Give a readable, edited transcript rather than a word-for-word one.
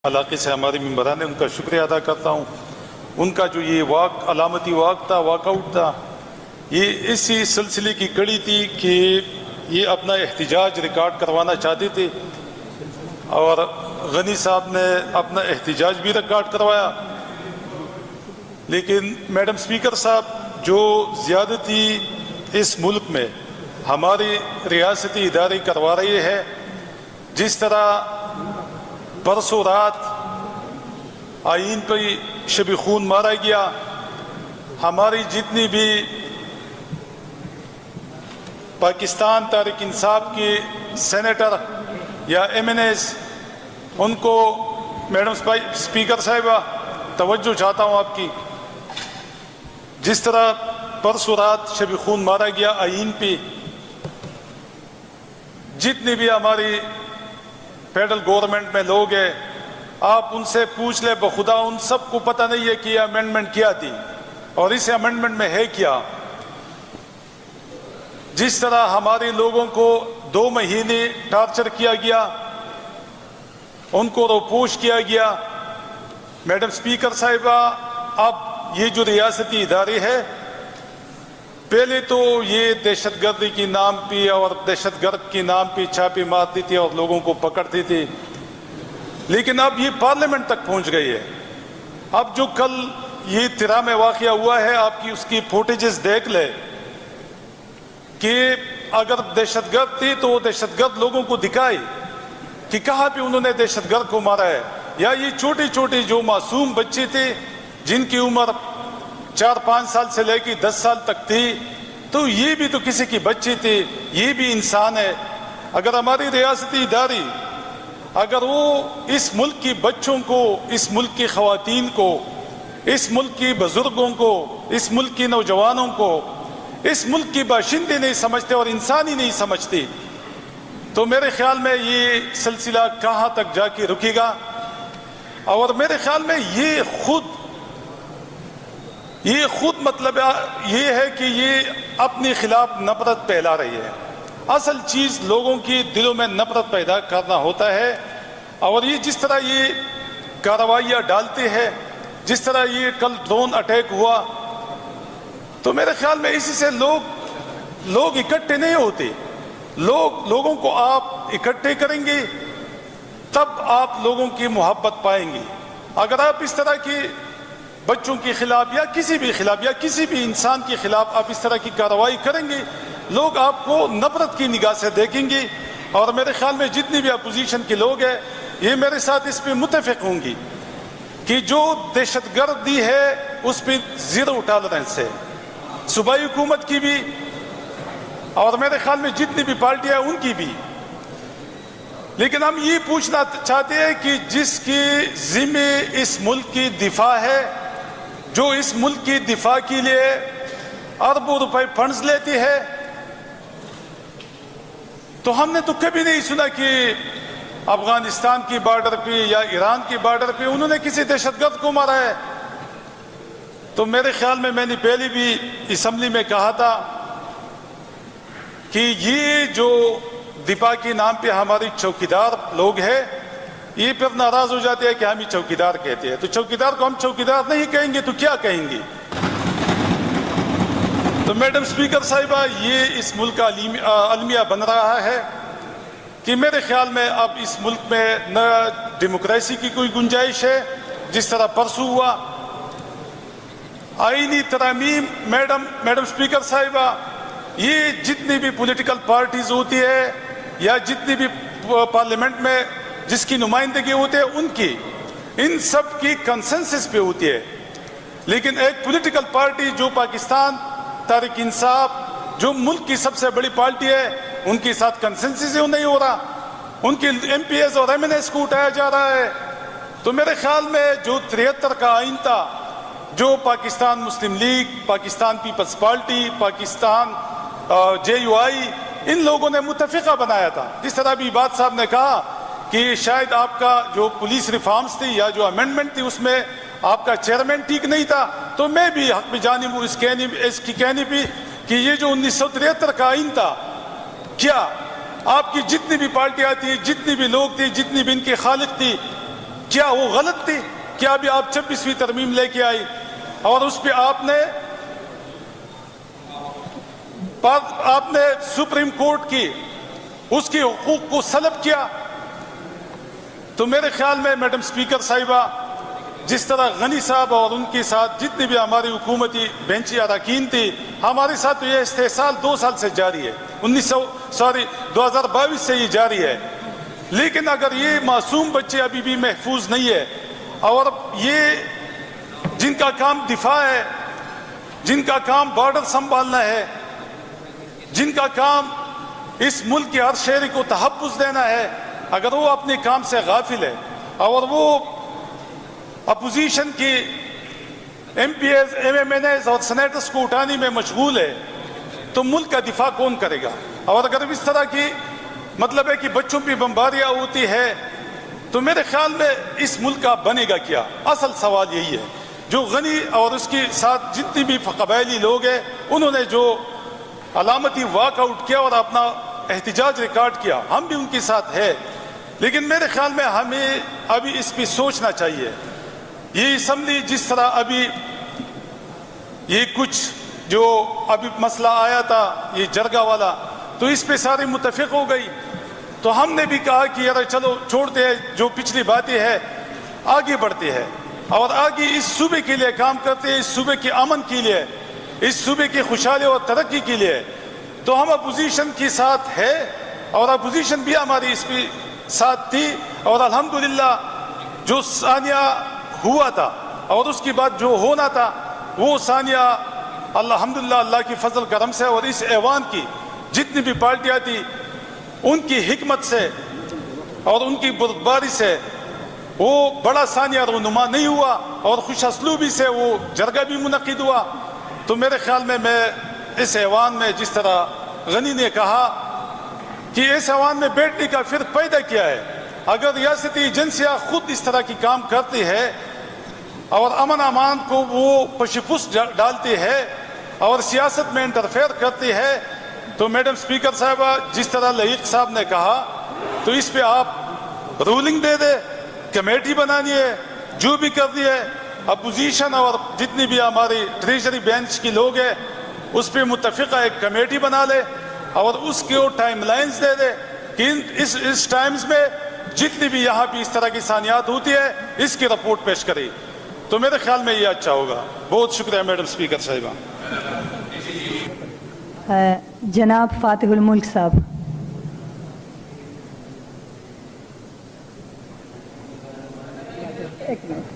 علاقے سے ہمارے ممبران ہیں، ان کا شکریہ ادا کرتا ہوں۔ ان کا جو یہ علامتی واک آؤٹ تھا، یہ اسی سلسلے کی کڑی تھی کہ یہ اپنا احتجاج ریکارڈ کروانا چاہتے تھے، اور غنی صاحب نے اپنا احتجاج بھی ریکارڈ کروایا، لیکن میڈم اسپیکر صاحب جو زیادتی اس ملک میں ہماری ریاستی ادارے کروا رہی ہے، جس طرح پرسوں رات آئین پہ شب خون مارا گیا، ہماری جتنی بھی پاکستان تحریک انصاف کی سینیٹر یا ایم این ایز، ان کو میڈم اسپیکر صاحبہ توجہ چاہتا ہوں آپ کی، جس طرح پرسوں رات شب خون مارا گیا آئین پہ، جتنی بھی ہماری فیڈرل گورنمنٹ میں لوگ ہیں، آپ ان سے پوچھ لیں بخدا، ان سب کو پتہ نہیں ہے کہ یہ امینڈمنٹ کیا تھی اور اس امینڈمنٹ میں ہے کیا۔ جس طرح ہمارے لوگوں کو 2 مہینے ٹارچر کیا گیا، ان کو روپوش کیا گیا، میڈم اسپیکر صاحبہ اب یہ جو ریاستی ادارے ہے، پہلے تو یہ دہشت گردی کے نام پہ اور دہشت گرد کے نام پہ چھاپے مارتی تھی اور لوگوں کو پکڑتی تھی، لیکن اب یہ پارلیمنٹ تک پہنچ گئی ہے۔ اب جو کل یہ ترا میں واقعہ ہوا ہے، آپ کی اس کی فوٹیجز دیکھ لیں کہ اگر دہشت گرد تھی تو وہ دہشت گرد لوگوں کو دکھائے کہ کہاں پہ انہوں نے دہشت گرد کو مارا ہے، یا یہ چھوٹے چھوٹے جو معصوم بچے تھے جن کی عمر 4-5 سال سے لے کے 10 سال تک تھی، تو یہ بھی تو کسی کی بچی تھی، یہ بھی انسان ہے۔ اگر ہماری ریاستی ادارے اگر وہ اس ملک کی بچوں کو، اس ملک کی خواتین کو، اس ملک کی بزرگوں کو، اس ملک کی نوجوانوں کو، اس ملک کی باشندے نہیں سمجھتے اور انسان ہی نہیں سمجھتے، تو میرے خیال میں یہ سلسلہ کہاں تک جا کے رکے گا۔ اور میرے خیال میں یہ خود مطلب یہ ہے کہ یہ اپنے خلاف نفرت پھیلا رہی ہے۔ اصل چیز لوگوں کی دلوں میں نفرت پیدا کرنا ہوتا ہے، اور یہ جس طرح یہ کارروائیاں ڈالتے ہیں، جس طرح یہ کل ڈرون اٹیک ہوا، تو میرے خیال میں اسی سے لوگ اکٹھے نہیں ہوتے۔ لوگوں کو آپ اکٹھے کریں گے تب آپ لوگوں کی محبت پائیں گے۔ اگر آپ اس طرح کی بچوں کے خلاف یا کسی بھی خلاف یا کسی بھی انسان کے خلاف آپ اس طرح کی کارروائی کریں گے، لوگ آپ کو نفرت کی نگاہ سے دیکھیں گے، اور میرے خیال میں جتنی بھی اپوزیشن کے لوگ ہیں یہ میرے ساتھ اس پہ متفق ہوں گی کہ جو دہشت گردی ہے اس پہ زیرو ٹالرنس ہے، صوبائی حکومت کی بھی اور میرے خیال میں جتنی بھی پارٹیاں ان کی بھی۔ لیکن ہم یہ پوچھنا چاہتے ہیں کہ جس کی ذمہ اس ملک کی دفاع ہے، جو اس ملک کی دفاع کے لیے اربوں روپے فنڈز لیتی ہے، تو ہم نے تو کبھی نہیں سنا کہ افغانستان کی بارڈر پہ یا ایران کی بارڈر پہ انہوں نے کسی دہشت گرد کو مارا ہے۔ تو میرے خیال میں نے پہلے بھی اسمبلی میں کہا تھا کہ یہ جو دفاع کے نام پہ ہماری چوکیدار لوگ ہیں، یہ پھر ناراض ہو جاتے ہیں کہ ہم ہی چوکیدار کہتے ہیں، تو چوکیدار کو ہم چوکیدار نہیں کہیں گے تو کیا کہیں گے؟ تو میڈم اسپیکر صاحبہ، یہ اس ملک کا المیہ بن رہا ہے کہ میرے خیال میں اب اس ملک میں نہ ڈیموکریسی کی کوئی گنجائش ہے، جس طرح پرسوں ہوا آئینی ترامیم۔ میڈم اسپیکر صاحبہ، یہ جتنی بھی پولیٹیکل پارٹیز ہوتی ہے یا جتنی بھی پارلیمنٹ میں جس کی نمائندگی ہوتی ہے، ان سب کی کنسنسس پہ ہوتی ہے، لیکن ایک پولیٹیکل پارٹی جو پاکستان تحریک انصاف، جو ملک کی سب سے بڑی پارٹی ہے، ان کے ساتھ کنسنسس ہی نہیں ہو رہا، ان کے ایم پی ایز اور ایم این ایز کو اٹھایا جا رہا ہے۔ تو میرے خیال میں جو 73 کا آئین تھا، جو پاکستان مسلم لیگ، پاکستان پیپلز پارٹی، پاکستان جے یو آئی، ان لوگوں نے متفقہ بنایا تھا، جس طرح بھی بات صاحب نے کہا کہ شاید آپ کا جو پولیس ریفارمز تھی یا جو امینڈمنٹ تھی اس میں آپ کا چیئرمین ٹھیک نہیں تھا، تو میں بھی حق بجانب ہوں اس کی کہنے بھی کہ یہ جو 1973 کا آئین تھا، کیا آپ کی جتنی بھی پارٹیاں تھی، جتنی بھی لوگ تھے، جتنی بھی ان کے خالق تھی، کیا وہ غلط تھی؟ کیا ابھی آپ 26ویں ترمیم لے کے آئی اور اس پہ آپ نے سپریم کورٹ کی اس کی حقوق کو سلب کیا؟ تو میرے خیال میں میڈم اسپیکر صاحبہ، جس طرح غنی صاحب اور ان کے ساتھ جتنی بھی ہماری حکومتی بینچی اراکین تھی، ہمارے ساتھ تو یہ استحصال 2 سال سے جاری ہے، 2022 سے یہ جاری ہے. لیکن اگر یہ معصوم بچے ابھی بھی محفوظ نہیں ہے، اور یہ جن کا کام دفاع ہے، جن کا کام بارڈر سنبھالنا ہے، جن کا کام اس ملک کے ہر شہری کو تحفظ دینا ہے، اگر وہ اپنے کام سے غافل ہے اور وہ اپوزیشن کی MPs, M MNAs اور سینیٹرز کو اٹھانے میں مشغول ہے، تو ملک کا دفاع کون کرے گا؟ اور اگر اس طرح کی مطلب ہے کہ بچوں پہ بمباریاں ہوتی ہے، تو میرے خیال میں اس ملک کا بنے گا کیا؟ اصل سوال یہی ہے. جو غنی اور اس کے ساتھ جتنی بھی قبائلی لوگ ہیں، انہوں نے جو علامتی واک آؤٹ کیا اور اپنا احتجاج ریکارڈ کیا، ہم بھی ان کے ساتھ ہے. لیکن میرے خیال میں ہمیں ابھی اس پہ سوچنا چاہیے. یہ اسمبلی جس طرح ابھی یہ کچھ جو ابھی مسئلہ آیا تھا یہ جرگہ والا، تو اس پہ سارے متفق ہو گئی. تو ہم نے بھی کہا کہ یار چلو چھوڑتے ہیں، جو پچھلی باتیں ہیں آگے بڑھتے ہیں اور آگے اس صوبے کے لیے کام کرتے ہیں، اس صوبے کے امن کے لیے، اس صوبے کی خوشحالی اور ترقی کے لیے. تو ہم اپوزیشن کے ساتھ ہے اور اپوزیشن بھی ہماری اس پہ ساتھ تھی، اور الحمدللہ جو ثانیہ ہوا تھا اور اس کے بعد جو ہونا تھا وہ ثانیہ الحمدللہ اللہ کی فضل کرم سے اور اس ایوان کی جتنی بھی پارٹیاں تھی ان کی حکمت سے اور ان کی بردباری سے وہ بڑا ثانیہ رونما نہیں ہوا اور خوش اسلوبی سے وہ جرگہ بھی منعقد ہوا. تو میرے خیال میں اس ایوان میں جس طرح غنی نے کہا کہ اس ایوان میں بیٹھنے کا فرق پیدا کیا ہے. اگر ریاستی ایجنسیاں خود اس طرح کی کام کرتی ہے اور امن امان کو وہ پشپس ڈالتی ہے اور سیاست میں انٹرفیئر کرتی ہے، تو میڈم اسپیکر صاحبہ جس طرح لہیق صاحب نے کہا، تو اس پہ آپ رولنگ دے دے، کمیٹی بنانی ہے، جو بھی کرنی ہے. اپوزیشن اور جتنی بھی ہماری ٹریجری بینچ کے لوگ ہیں اس پہ متفقہ ایک کمیٹی بنا لے اور اس کو ٹائم لائنز دے دے کہ اس ٹائمز میں جتنی بھی یہاں بھی اس طرح کی ثانیات ہوتی ہے اس کی رپورٹ پیش کرے. تو میرے خیال میں یہ اچھا ہوگا. بہت شکریہ میڈم اسپیکر صاحبہ. جناب فاتح الملک صاحب. ایک منٹ.